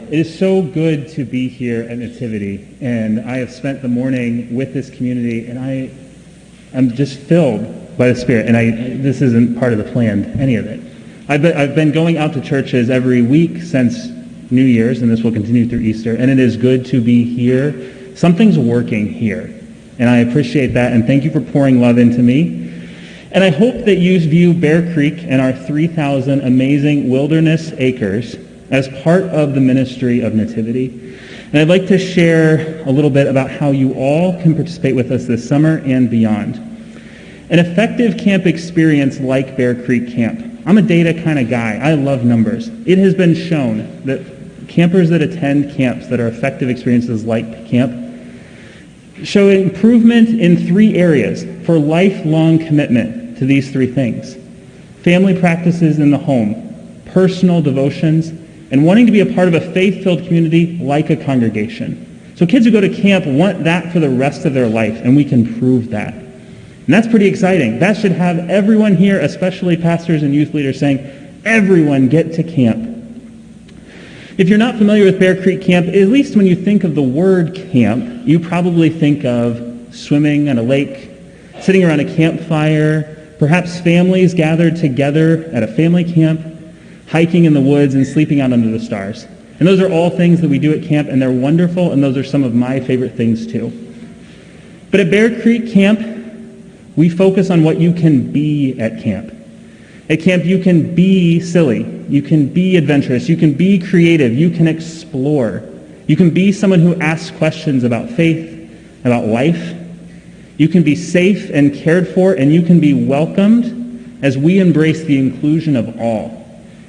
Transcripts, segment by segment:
It is so good to be here at Nativity, and I have spent the morning with this community, and I'm just filled by the Spirit, and this isn't part of the plan, any of it. I've been going out to churches every week since New Year's, and this will continue through Easter, and it is good to be here. Something's working here, and I appreciate that, and thank you for pouring love into me. And I hope that you view Bear Creek and our 3,000 amazing wilderness acres as part of the ministry of Nativity. And I'd like to share a little bit about how you all can participate with us this summer and beyond. An effective camp experience like Bear Creek Camp. I'm a data kind of guy. I love numbers. It has been shown that campers that attend camps that are effective experiences like camp show improvement in 3 areas for lifelong commitment to these 3 things. Family practices in the home, personal devotions, and wanting to be a part of a faith-filled community like a congregation. So kids who go to camp want that for the rest of their life, and we can prove that. And that's pretty exciting. That should have everyone here, especially pastors and youth leaders, saying, everyone get to camp. If you're not familiar with Bear Creek Camp, at least when you think of the word camp, you probably think of swimming at a lake, sitting around a campfire, perhaps families gathered together at a family camp, hiking in the woods and sleeping out under the stars. And those are all things that we do at camp, and they're wonderful, and those are some of my favorite things too. But at Bear Creek Camp, we focus on what you can be at camp. At camp, you can be silly, you can be adventurous, you can be creative, you can explore. You can be someone who asks questions about faith, about life. You can be safe and cared for, and you can be welcomed as we embrace the inclusion of all.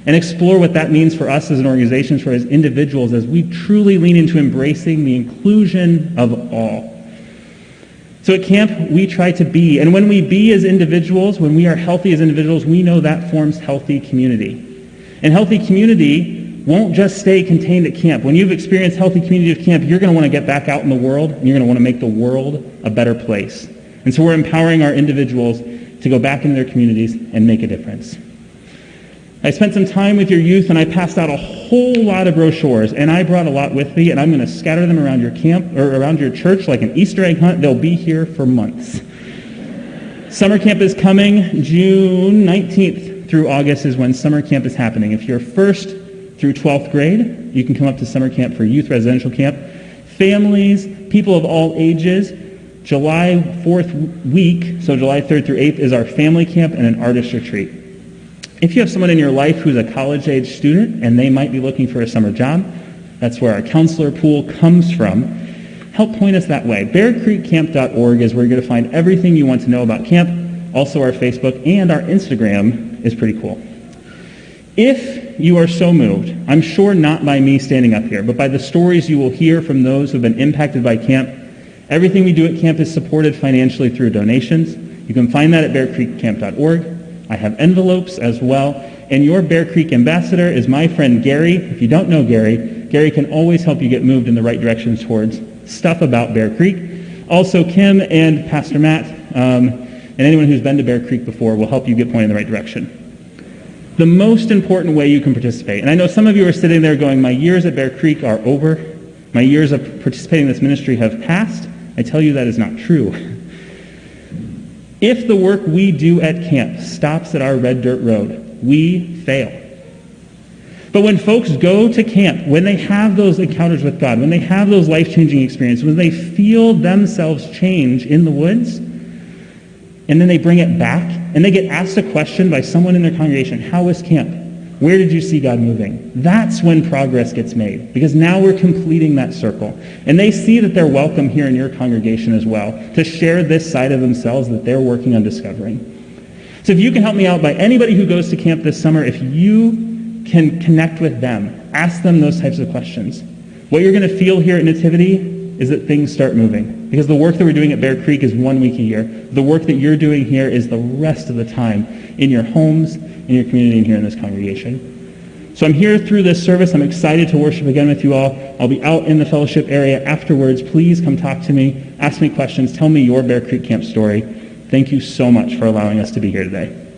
And explore what that means for us as an organization, for as individuals, as we truly lean into embracing the inclusion of all. So at camp, we try to be, and when we be as individuals, when we are healthy as individuals, we know that forms healthy community. And healthy community won't just stay contained at camp. When you've experienced healthy community at camp, you're going to want to get back out in the world, and you're going to want to make the world a better place. And so we're empowering our individuals to go back into their communities and make a difference. I spent some time with your youth, and I passed out a whole lot of brochures, and I brought a lot with me, and I'm going to scatter them around your camp or around your church like an Easter egg hunt. They'll be here for months. Summer camp is coming. June 19th through August is when summer camp is happening. If you're 1st through 12th grade, you can come up to summer camp for youth residential camp. Families, people of all ages, July 4th week, so July 3rd through 8th, is our family camp and an artist retreat. If you have someone in your life who's a college-age student and they might be looking for a summer job, that's where our counselor pool comes from. Help point us that way. BearCreekCamp.org is where you're going to find everything you want to know about camp. Also our Facebook and our Instagram is pretty cool. If you are so moved, I'm sure not by me standing up here, but by the stories you will hear from those who have been impacted by camp, everything we do at camp is supported financially through donations. You can find that at BearCreekCamp.org. I have envelopes as well. And your Bear Creek ambassador is my friend Gary. If you don't know Gary, Gary can always help you get moved in the right directions towards stuff about Bear Creek. Also, Kim and Pastor Matt and anyone who's been to Bear Creek before will help you get pointed in the right direction. The most important way you can participate, and I know some of you are sitting there going, my years at Bear Creek are over. My years of participating in this ministry have passed. I tell you that is not true. If the work we do at camp stops at our red dirt road, we fail. But when folks go to camp, when they have those encounters with God, when they have those life-changing experiences, when they feel themselves change in the woods, and then they bring it back, and they get asked a question by someone in their congregation, how was camp? Where did you see God moving? That's when progress gets made, because now we're completing that circle. And they see that they're welcome here in your congregation as well, to share this side of themselves that they're working on discovering. So if you can help me out by anybody who goes to camp this summer, if you can connect with them, ask them those types of questions. What you're going to feel here at Nativity is that things start moving. Because the work that we're doing at Bear Creek is 1 week a year. The work that you're doing here is the rest of the time in your homes, in your community, and here in this congregation. So I'm here through this service. I'm excited to worship again with you all. I'll be out in the fellowship area afterwards. Please come talk to me, ask me questions, tell me your Bear Creek Camp story. Thank you so much for allowing us to be here today.